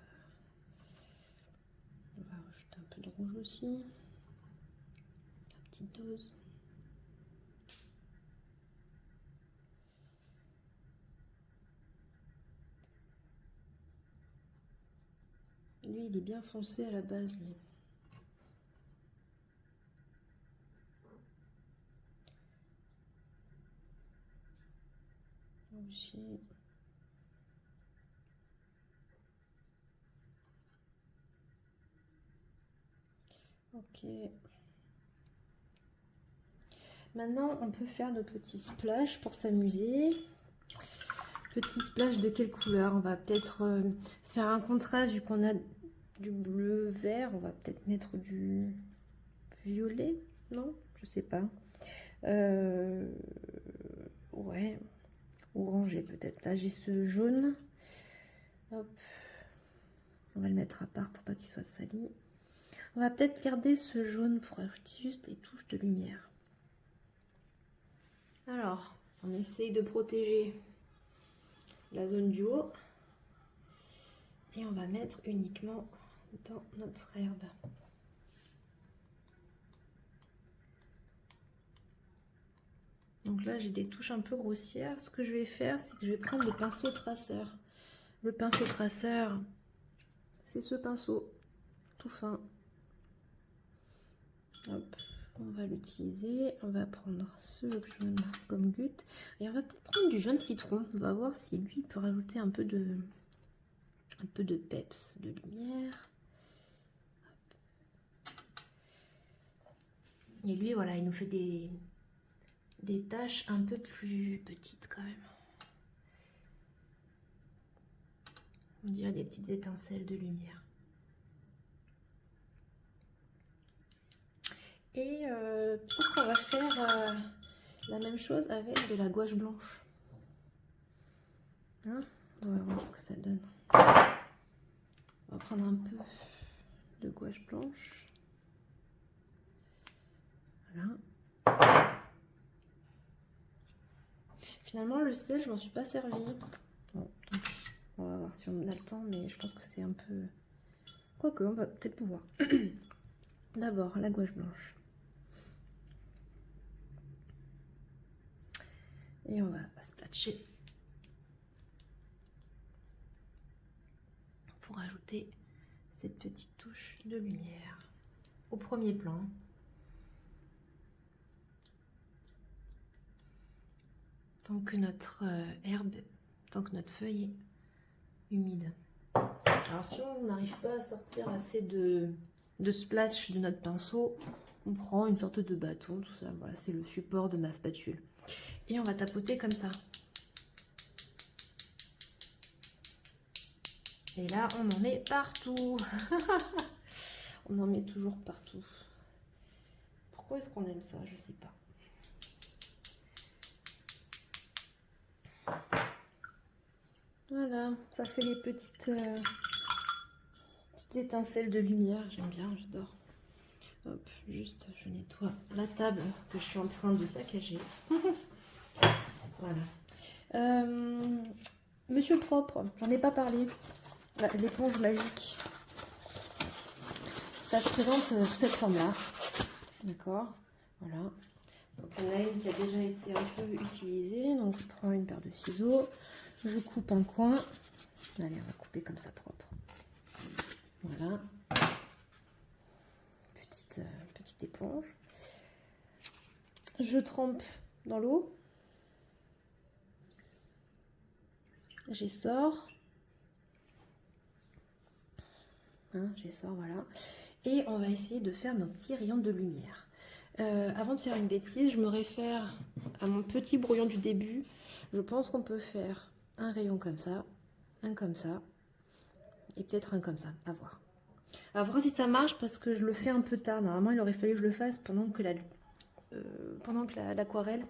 On va rajouter un peu de rouge aussi. Une petite dose. Lui, il est bien foncé à la base, lui. Aussi. Ok. Maintenant, on peut faire nos petits splashes pour s'amuser. Petit splash de quelle couleur? On va peut-être faire un contraste vu qu'on a du bleu vert. On va peut-être mettre du violet. Non, je sais pas. Ouais, orangé peut-être. Là, j'ai ce jaune. Hop. On va le mettre à part pour pas qu'il soit sali. On va peut-être garder ce jaune pour ajouter juste les touches de lumière. Alors, on essaye de protéger la zone du haut. Et on va mettre uniquement dans notre herbe. Donc là, j'ai des touches un peu grossières. Ce que je vais faire, c'est que je vais prendre le pinceau traceur. Le pinceau traceur, c'est ce pinceau tout fin. Hop, on va l'utiliser. On va prendre ce jaune comme goutte. Et on va peut-être prendre du jaune citron. On va voir si lui peut rajouter un peu de peps, de lumière. Et lui, voilà, il nous fait des taches un peu plus petites quand même. On dirait des petites étincelles de lumière. Et peut-être qu'on va faire la même chose avec de la gouache blanche. Hein, on va voir ce que ça donne. On va prendre un peu de gouache blanche. Voilà. Finalement, le sel, je m'en suis pas servi. Bon, on va voir si on a le temps, mais je pense que c'est un peu... Quoique, on va peut-être pouvoir. D'abord, la gouache blanche. Et on va splatcher pour ajouter cette petite touche de lumière au premier plan. Tant que notre herbe, tant que notre feuille est humide. Alors si on n'arrive pas à sortir assez de splash de notre pinceau, on prend une sorte de bâton, tout ça. Voilà, c'est le support de ma spatule. Et on va tapoter comme ça. Et là, on en met partout. On en met toujours partout. Pourquoi est-ce qu'on aime ça? Je sais pas. Voilà, ça fait les petites étincelles de lumière. J'aime bien, j'adore. Hop, juste, je nettoie la table que je suis en train de saccager. Voilà. Monsieur Propre, j'en ai pas parlé. L'éponge magique. Ça se présente sous cette forme-là. D'accord. Voilà. Donc il y en a une qui a déjà été un peu utilisée. Donc je prends une paire de ciseaux. Je coupe un coin. Allez, on va couper comme ça propre. Voilà. Petite éponge. Je trempe dans l'eau. J'essore. Hein, j'essore, voilà. Et on va essayer de faire nos petits rayons de lumière. Avant de faire une bêtise, je me réfère à mon petit brouillon du début. Je pense qu'on peut faire un rayon comme ça, un comme ça, et peut-être un comme ça, à voir. À voir si ça marche parce que je le fais un peu tard. Normalement, il aurait fallu que je le fasse pendant que l'aquarelle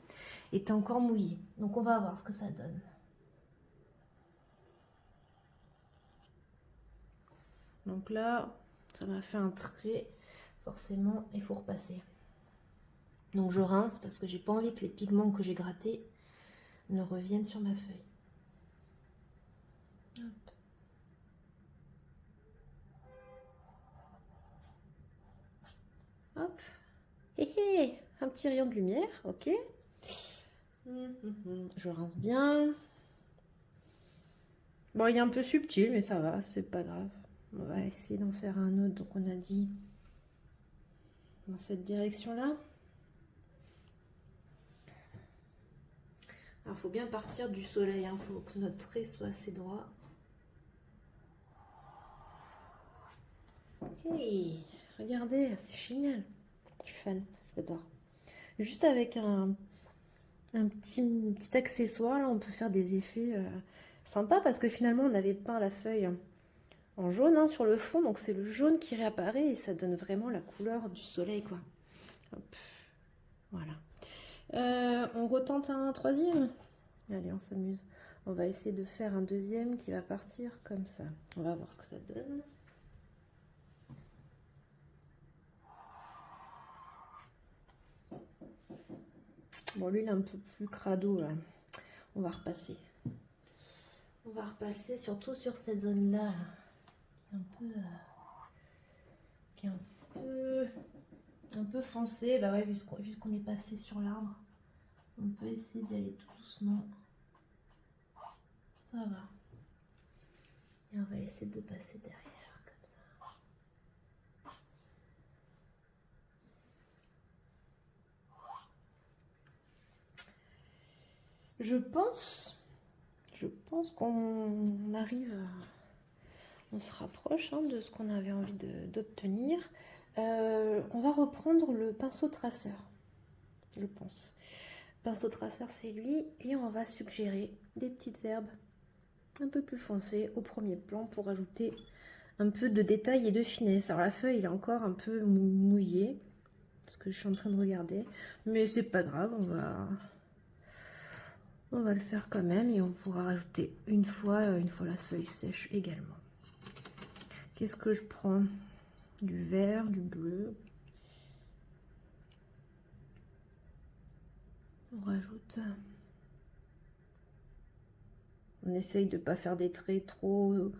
était encore mouillée. Donc on va voir ce que ça donne. Donc là, ça m'a fait un trait. Forcément, il faut repasser. Donc je rince parce que j'ai pas envie que les pigments que j'ai grattés ne reviennent sur ma feuille. Hop. Hop. Hé hé, un petit rayon de lumière, ok. Je rince bien. Bon, il est un peu subtil, mais ça va, c'est pas grave. On va essayer d'en faire un autre. Donc on a dit dans cette direction-là. Alors, il faut bien partir du soleil, il faut que notre trait soit assez droit. Hey, regardez, c'est génial. Je suis fan, j'adore. Juste avec un petit accessoire, là, on peut faire des effets sympas parce que finalement, on avait peint la feuille en jaune hein, sur le fond, donc c'est le jaune qui réapparaît et ça donne vraiment la couleur du soleil, quoi. Hop, voilà. On retente un troisième. Allez, on s'amuse. On va essayer de faire un deuxième qui va partir comme ça. On va voir ce que ça donne. Bon, lui, il est un peu plus crado, là. On va repasser. On va repasser surtout sur cette zone-là. Qui est un peu foncé. Bah ouais, vu qu'on est passé sur l'arbre, on peut essayer d'y aller tout doucement. Ça va. Et on va essayer de passer derrière, comme ça. Je pense qu'on arrive, on se rapproche hein, de ce qu'on avait envie d'obtenir. On va reprendre le pinceau traceur, je pense. Pinceau traceur, c'est lui, et on va suggérer des petites herbes un peu plus foncées au premier plan pour ajouter un peu de détail et de finesse. Alors la feuille, il est encore un peu mouillé, ce que je suis en train de regarder, mais c'est pas grave, on va le faire quand même et on pourra rajouter une fois la feuille sèche également. Qu'est-ce que je prends? Du vert, du bleu. On rajoute. On essaye de ne pas faire des traits trop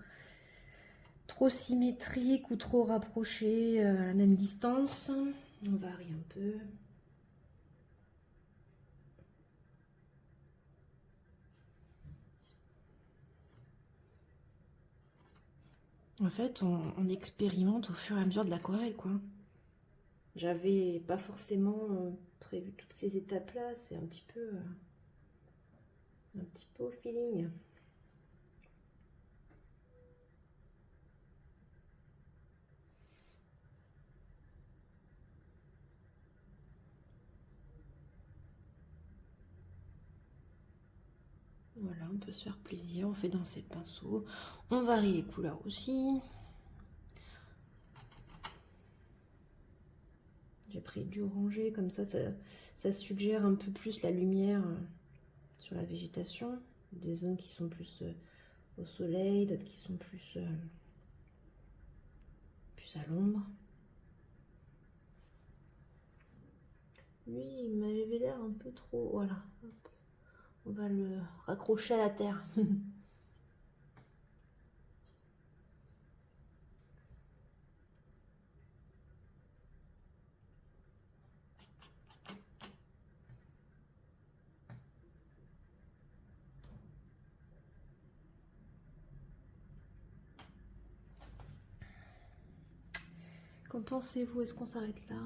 symétriques ou trop rapprochés à la même distance. On varie un peu. En fait, on expérimente au fur et à mesure de l'aquarelle, quoi. J'avais pas forcément prévu toutes ces étapes-là. C'est un petit peu au feeling. Voilà, on peut se faire plaisir, on fait danser le pinceau, on varie les couleurs aussi. J'ai pris du orangé, comme ça suggère un peu plus la lumière sur la végétation. Des zones qui sont plus au soleil, d'autres qui sont plus à l'ombre. Lui, il m'avait l'air un peu trop... Voilà, hop. On va le raccrocher à la terre. Qu'en pensez-vous? Est-ce qu'on s'arrête là?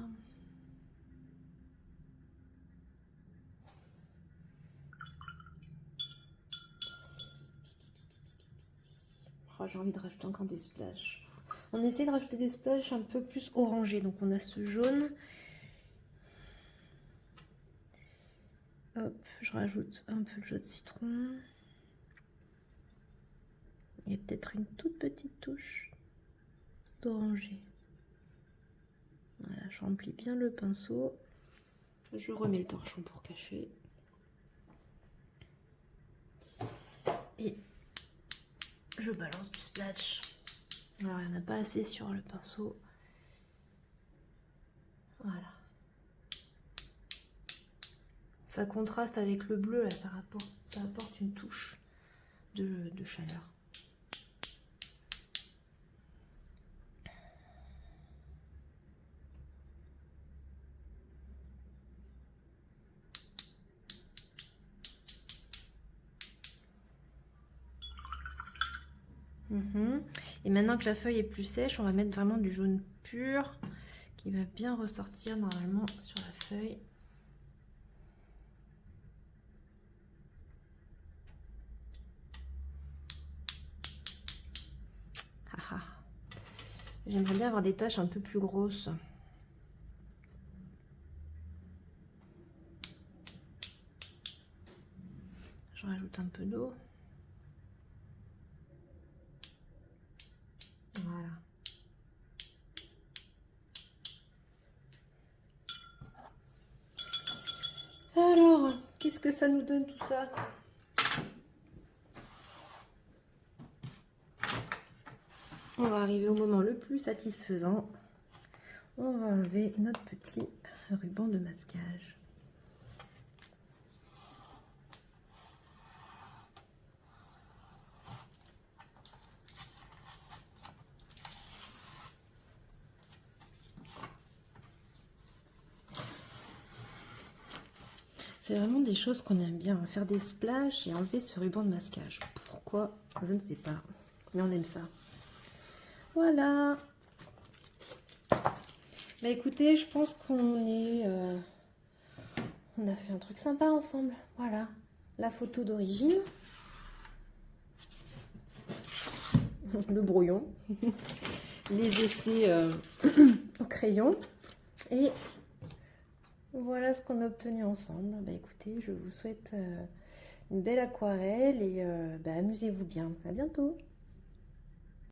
Oh, j'ai envie de rajouter encore des splashes. On essaie de rajouter des splashes un peu plus orangés. Donc on a ce jaune. Hop, je rajoute un peu de jus de citron. Et peut-être une toute petite touche d'oranger. Voilà, je remplis bien le pinceau. Je remets le torchon pour cacher. Et je balance du splash. Alors, il n'y en a pas assez sur le pinceau. Voilà. Ça contraste avec le bleu, là, ça apporte une touche de chaleur. Et maintenant que la feuille est plus sèche, on va mettre vraiment du jaune pur qui va bien ressortir normalement sur la feuille. J'aimerais bien avoir des taches un peu plus grosses. Je rajoute un peu d'eau. Voilà. Alors, qu'est-ce que ça nous donne tout ça? On va arriver au moment le plus satisfaisant. On va enlever notre petit ruban de masquage. C'est vraiment des choses qu'on aime bien, faire des splashes et enlever ce ruban de masquage. Pourquoi? Je ne sais pas, mais on aime ça. Voilà. Bah écoutez, je pense qu'on est... on a fait un truc sympa ensemble. Voilà, la photo d'origine. Le brouillon. Les essais au crayon. Et voilà ce qu'on a obtenu ensemble. Bah écoutez, je vous souhaite une belle aquarelle et amusez-vous bien. À bientôt.